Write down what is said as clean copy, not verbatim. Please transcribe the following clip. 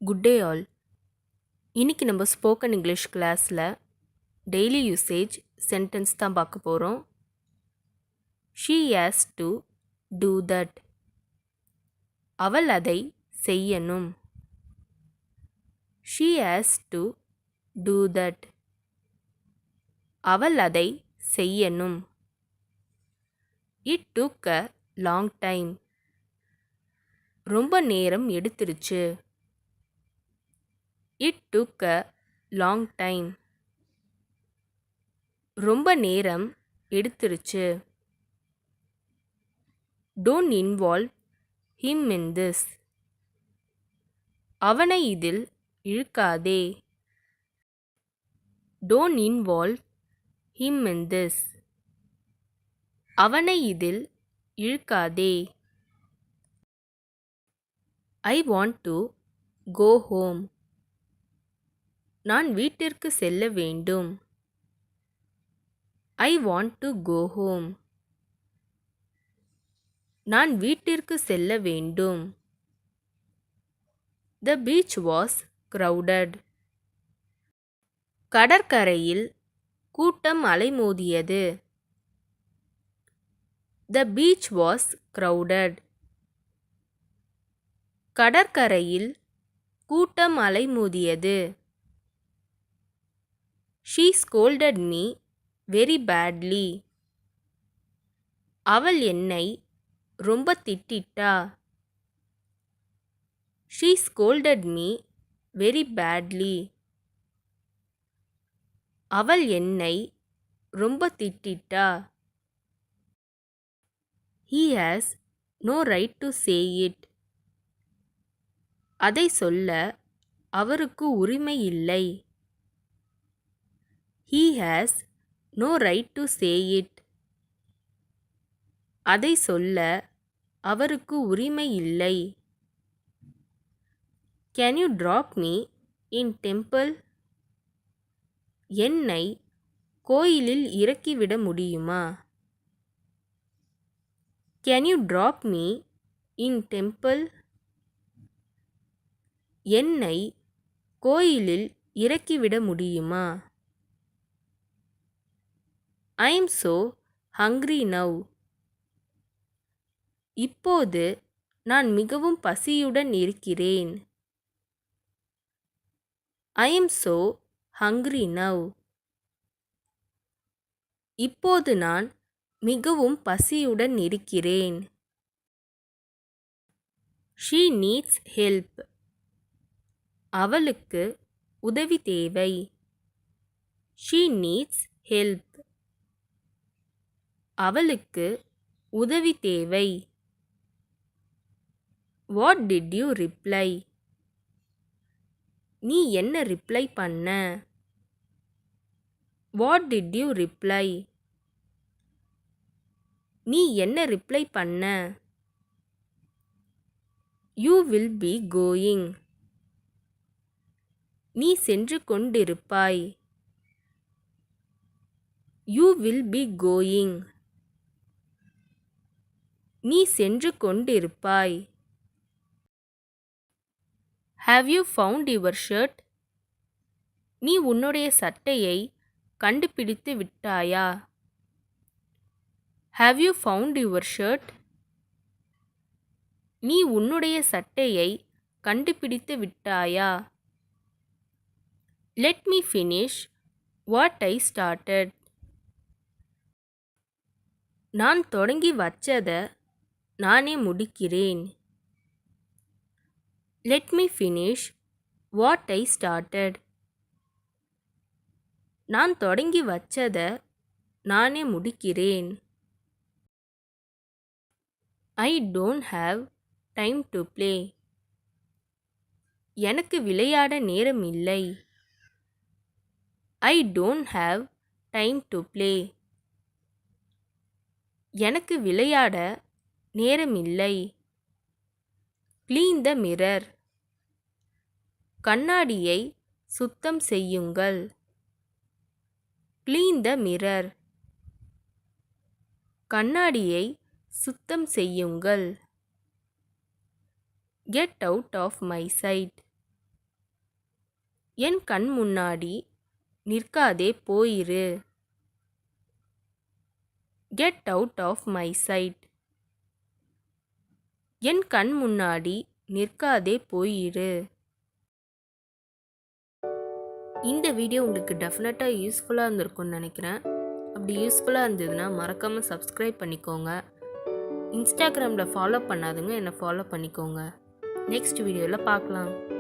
Good day all. இன்னைக்கு நம்ம spoken English கிளாஸில் டெய்லி யூசேஜ் சென்டென்ஸ் தான் பார்க்க போகிறோம். She has to do that. அவள் அதை செய்யணும். She has to do that. அவள் அதை செய்யணும். It took a long time. ரொம்ப நேரம் எடுத்துருச்சு. It took a long time. ரொம்ப நேரம் எடுத்துருச்சு. Don't involve him in this. அவனை இதில் இழுக்காதே. Don't involve him in this. அவனை இதில் இழுக்காதே. I want to go home. நான் வீட்டிற்கு செல்ல வேண்டும். I want to go home. நான் வீட்டிற்கு செல்ல வேண்டும். The beach was crowded. கடற்கரையில் கூட்டம் அலைமோதியது. The beach was crowded. கடற்கரையில் கூட்டம் அலைமோதியது. She scolded me very badly. அவள் என்னை ரொம்ப திட்டிட்டா. She scolded me very badly. அவள் என்னை ரொம்ப திட்டிட்டா. He has no right to say it. அதை சொல்ல அவருக்கு உரிமை இல்லை. He has no right to say it. அதை சொல்ல அவருக்கு உரிமை இல்லை. Can you drop me in temple? என்னை கோயிலில் இறக்கிவிட முடியுமா? Can you drop me in temple? என்னை கோயிலில் இறக்கிவிட முடியுமா? I am so hungry now. இப்போது நான் மிகவும் பசியுடன் இருக்கிறேன். I am so hungry now. இப்போது நான் மிகவும் பசியுடன் இருக்கிறேன். She needs help. அவளுக்கு உதவி தேவை. She needs help. அவளுக்கு உதவி தேவை. What did you reply? நீ என்ன ரிப்ளை பண்ண? What did you reply? நீ என்ன ரிப்ளை பண்ண? You will be going. நீ சென்று கொண்டிருப்பாய். You will be going. நீ சென்று கொண்டிருப்பாய். Have you found your shirt? நீ உன்னுடைய சட்டையை கண்டுபிடித்து விட்டாயா? Have you found your shirt? நீ உன்னுடைய சட்டையை கண்டுபிடித்து விட்டாயா? Let me finish what I started. நான் தொடங்கி வச்சதை நானே முடிக்கிறேன். Let me finish what I started. நான் தொடங்கி வச்சதை நானே முடிக்கிறேன். I don't have time to play. எனக்கு விளையாட நேரம் இல்லை. I don't have time to play. எனக்கு விளையாட நேரம் இல்லை. Clean the mirror. கண்ணாடியை சுத்தம் செய்யுங்கள். Clean the mirror. கண்ணாடியை சுத்தம் செய்யுங்கள். Get out of my sight. என் கண் முன்னாடி நிற்காதே போயிரு. Get out of my sight. என் கண் முன்னாடி நிற்காதே போயிரு. இந்த வீடியோ உங்களுக்கு டெஃபினட்டாக யூஸ்ஃபுல்லாக இருந்திருக்கும்னு நினைக்கிறேன். அப்படி யூஸ்ஃபுல்லாக இருந்ததுன்னா மறக்காமல் சப்ஸ்கிரைப் பண்ணிக்கோங்க. இன்ஸ்டாகிராமில் ஃபாலோ பண்ணாதுங்க, என்னை ஃபாலோ பண்ணிக்கோங்க. நெக்ஸ்ட் வீடியோவில் பார்க்கலாம்.